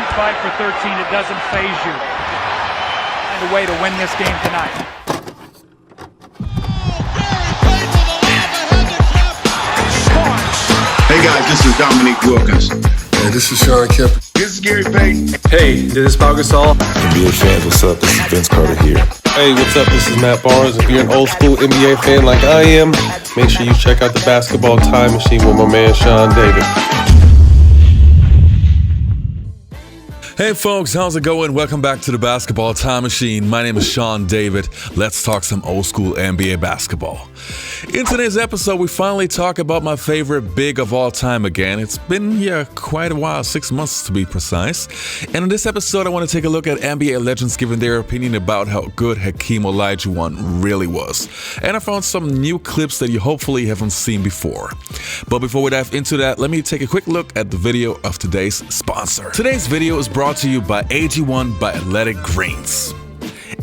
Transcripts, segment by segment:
shoot 5 for 13. It doesn't faze you. Find a way to win this game tonight. Hey guys, this is Dominique Wilkins. Hey, this is Sean Kemp. This is Gary Payton. Hey, this is Pau Gasol. NBA fans, what's up? This is Vince Carter here. Hey, what's up? This is Matt Barnes. If you're an old school NBA fan like I am, make sure you check out the Basketball Time Machine with my man Sean David. Hey folks, how's it going? Welcome back to the Basketball Time Machine. My name is Sean David. Let's talk some old school NBA basketball. In today's episode, we finally talk about my favorite big of all time again. It's been, quite a while, 6 months to be precise. And in this episode, I want to take a look at NBA legends giving their opinion about how good Hakeem Olajuwon really was. And I found some new clips that you hopefully haven't seen before. But before we dive into that, let me take a quick look at the video of today's sponsor. Today's video is brought to you by AG1 by Athletic Greens.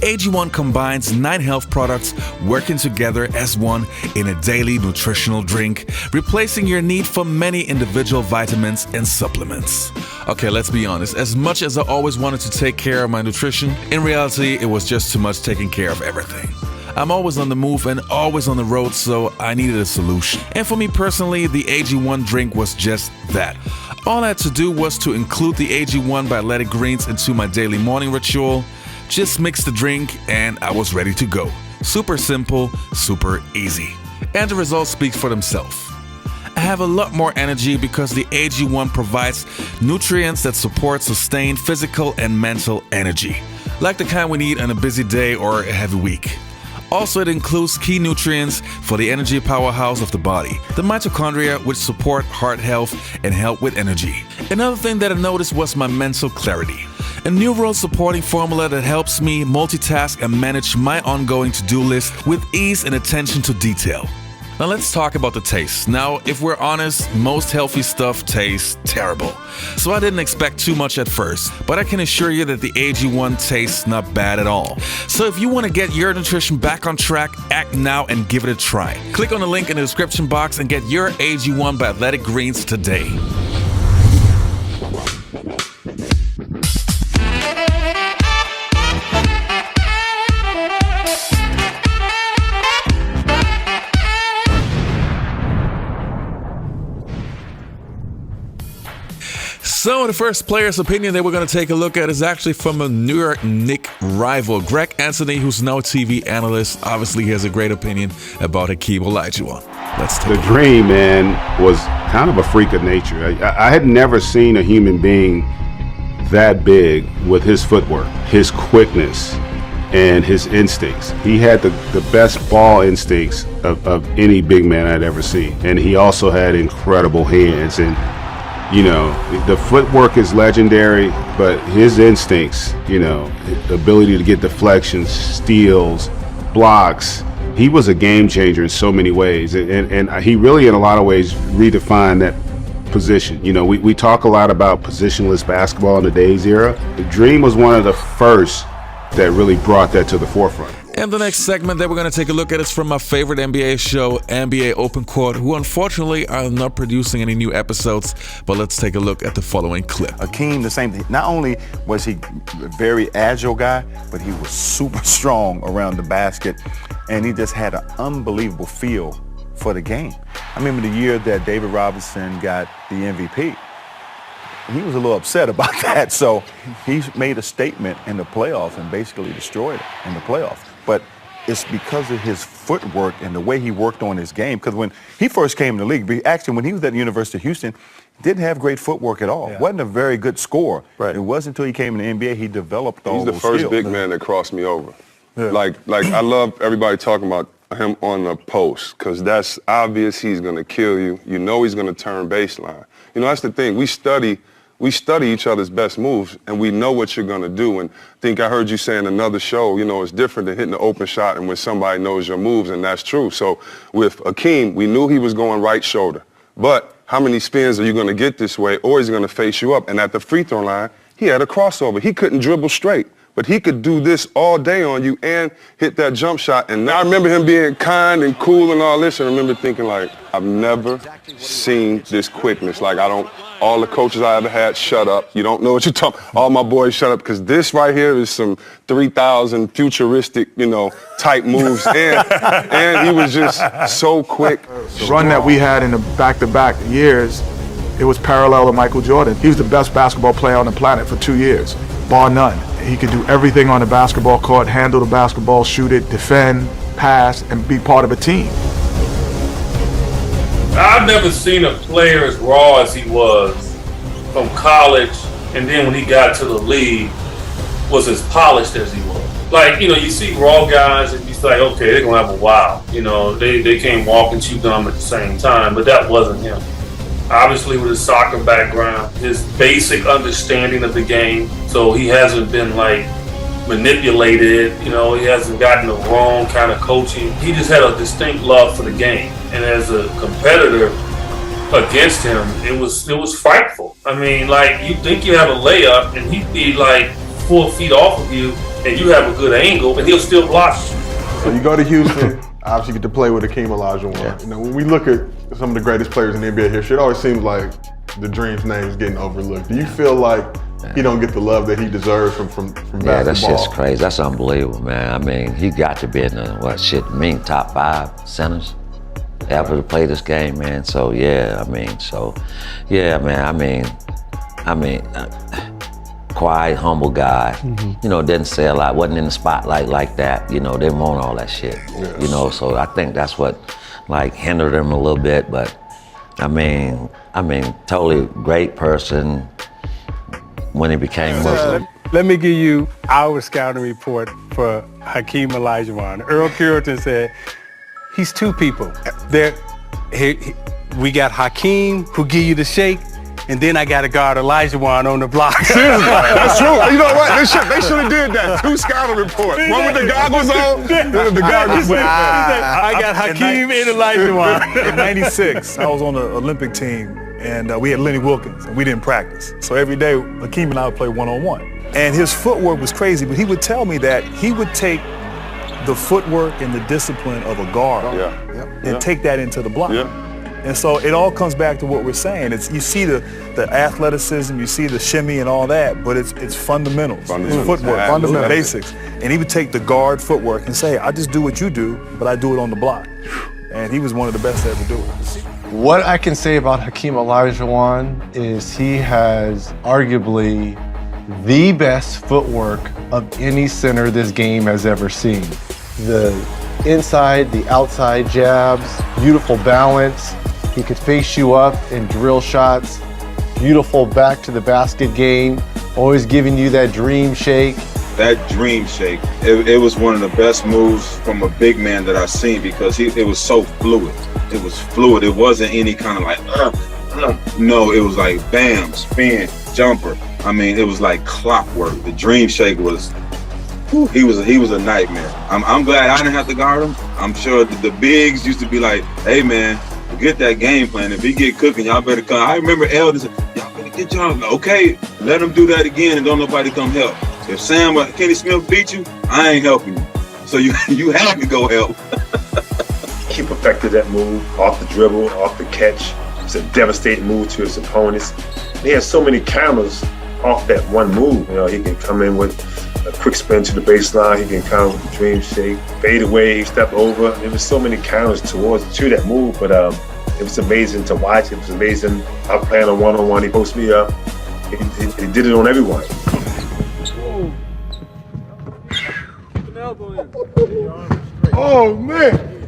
AG1 combines 9 health products working together as one in a daily nutritional drink, replacing your need for many individual vitamins and supplements. Okay, let's be honest. As much as I always wanted to take care of my nutrition, in reality, it was just too much taking care of everything. I'm always on the move and always on the road, so I needed a solution. And for me personally, the AG1 drink was just that. All I had to do was to include the AG1 by Athletic Greens into my daily morning ritual, just mix the drink, and I was ready to go. Super simple, super easy. And the results speak for themselves. I have a lot more energy because the AG1 provides nutrients that support sustained physical and mental energy, like the kind we need on a busy day or a heavy week. Also, it includes key nutrients for the energy powerhouse of the body, the mitochondria, which support heart health and help with energy. Another thing that I noticed was my mental clarity. A neural supporting formula that helps me multitask and manage my ongoing to-do list with ease and attention to detail. Now let's talk about the taste. Now, if we're honest, most healthy stuff tastes terrible. So I didn't expect too much at first, but I can assure you that the AG1 tastes not bad at all. So if you want to get your nutrition back on track, act now and give it a try. Click on the link in the description box and get your AG1 by Athletic Greens today. So the first player's opinion that we're going to take a look at is actually from a New York Knicks rival, Greg Anthony, who's now a TV analyst. Obviously, he has a great opinion about Hakeem Olajuwon. Let's take a look. The Dream, man, was kind of a freak of nature. I had never seen a human being that big with his footwork, his quickness, and his instincts. He had the best ball instincts of any big man I'd ever seen. And he also had incredible hands. And you know, the footwork is legendary, but his instincts, the ability to get deflections, steals, blocks, he was a game changer in so many ways. And he really, in a lot of ways, redefined that position. We talk a lot about positionless basketball in the Days era. The Dream was one of the first that really brought that to the forefront. And the next segment that we're going to take a look at is from my favorite NBA show, NBA Open Court, who unfortunately are not producing any new episodes, but let's take a look at the following clip. Hakeem, the same thing. Not only was he a very agile guy, but he was super strong around the basket, and he just had an unbelievable feel for the game. I remember the year that David Robinson got the MVP. He was a little upset about that, so he made a statement in the playoffs and basically destroyed it in the playoffs. But it's because of his footwork and the way he worked on his game. Because when he first came in the league, actually when he was at the University of Houston, didn't have great footwork at all. Wasn't a very good scorer. Right. It wasn't until he came in the NBA he developed all those skills. He's the first big man that crossed me over. Yeah. Like I love everybody talking about him on the post because that's obvious he's going to kill you. You know he's going to turn baseline. That's the thing. We study each other's best moves, and we know what you're going to do. And I think I heard you say in another show, it's different than hitting the open shot and when somebody knows your moves, and that's true. So with Hakeem, we knew he was going right shoulder. But how many spins are you going to get this way, or is he going to face you up? And at the free throw line, he had a crossover. He couldn't dribble straight. but he could do this all day on you and hit that jump shot. And I remember him being kind and cool and all this, and I remember thinking, like, I've never seen this quickness. Like, all the coaches I ever had, shut up. You don't know what you're talking. All my boys, shut up, because this right here is some 3,000 futuristic, type moves. And he was just so quick. The run that we had in the back-to-back years, it was parallel to Michael Jordan. He was the best basketball player on the planet for 2 years, bar none. He could do everything on the basketball court, handle the basketball, shoot it, defend, pass, and be part of a team. I've never seen a player as raw as he was from college, and then when he got to the league, was as polished as he was. Like, you see raw guys and you say, okay, they're going to have a wow. They can't walk and chew gum at the same time, but that wasn't him. Obviously, with his soccer background, his basic understanding of the game, so he hasn't been, manipulated. He hasn't gotten the wrong kind of coaching. He just had a distinct love for the game. And as a competitor against him, it was frightful. I mean, you think you have a layup, and he'd be 4 feet off of you, and you have a good angle, and he'll still block you. So you go to Houston, obviously you get to play with Hakeem Olajuwon. Yeah. When we look at some of the greatest players in the NBA history, it always seems like the Dream's name is getting overlooked. Do you feel like he don't get the love that he deserves from basketball? Yeah, that shit's crazy. That's unbelievable, man. I mean, he got to be in the, top 5 centers ever to play this game, man. So, quiet, humble guy. Didn't say a lot, wasn't in the spotlight like that. Didn't want all that shit. Yes. So I think that's what hindered him a little bit. But totally great person when he became Muslim. Let me give you our scouting report for Hakeem Olajuwon. Earl Puritan said he's 2 people. We got Hakeem, who give you the shake, and then I got to guard Olajuwon on the block. Seriously, that's true. You know what? They should have did that. 2 scouting reports. One with the goggles on, the goggles. I got Hakeem and Olajuwon. In '96, I was on the Olympic team, and we had Lenny Wilkins, and we didn't practice. So every day, Hakeem and I would play one-on-one. And his footwork was crazy, but he would tell me that he would take the footwork and the discipline of a guard and take that into the block. And so it all comes back to what we're saying. You see the athleticism, you see the shimmy and all that, but it's fundamentals. It's footwork, fundamental basics. And he would take the guard footwork and say, I just do what you do, but I do it on the block. And he was one of the best to ever do it. What I can say about Hakeem Olajuwon is he has arguably the best footwork of any center this game has ever seen. The inside, the outside jabs, beautiful balance. He could face you up and drill shots. Beautiful back to the basket game. Always giving you that dream shake. That dream shake, it was one of the best moves from a big man that I've seen because it was so fluid. It was fluid. It wasn't any kind of no, it was like bam, spin, jumper. I mean, it was like clockwork. The dream shake was, he was a nightmare. I'm glad I didn't have to guard him. I'm sure the bigs used to be like, hey man, forget that game plan. If he get cooking, y'all better come. I remember Elders, y'all better get y'all. Okay, let him do that again and don't nobody come help. If Sam or Kenny Smith beat you, I ain't helping you. So you have to go help. He perfected that move off the dribble, off the catch. It's a devastating move to his opponents. He has so many counters off that one move. He can come in with a quick spin to the baseline. He can come with the dream shake, fade away, step over. There was so many counters to that move, but it was amazing to watch. It was amazing. I'm playing a one-on-one. He posts me up. He did it on everyone. Oh man,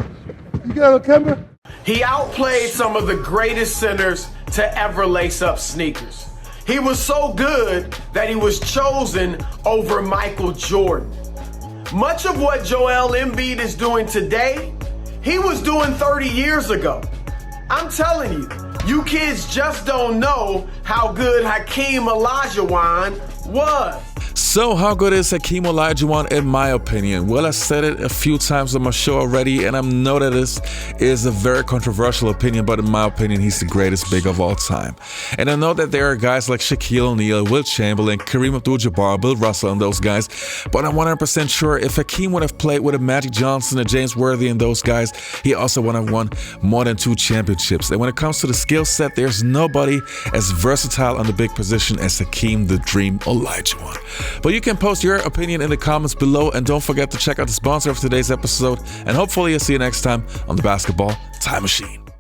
you got a camera? He outplayed some of the greatest centers to ever lace up sneakers. He was so good that he was chosen over Michael Jordan. Much of what Joel Embiid is doing today, he was doing 30 years ago. I'm telling you, you kids just don't know how good Hakeem Olajuwon was. So how good is Hakeem Olajuwon in my opinion? Well, I said it a few times on my show already, and I know that this is a very controversial opinion, but in my opinion, he's the greatest big of all time. And I know that there are guys like Shaquille O'Neal, Will Chamberlain, Kareem Abdul-Jabbar, Bill Russell, and those guys, but I'm 100% sure if Hakeem would have played with a Magic Johnson, a James Worthy, and those guys, he also would have won more than 2 championships. And when it comes to the skill set, there's nobody as versatile on the big position as Hakeem the Dream Olajuwon. But you can post your opinion in the comments below, and don't forget to check out the sponsor of today's episode, and hopefully I'll see you next time on the Basketball Time Machine.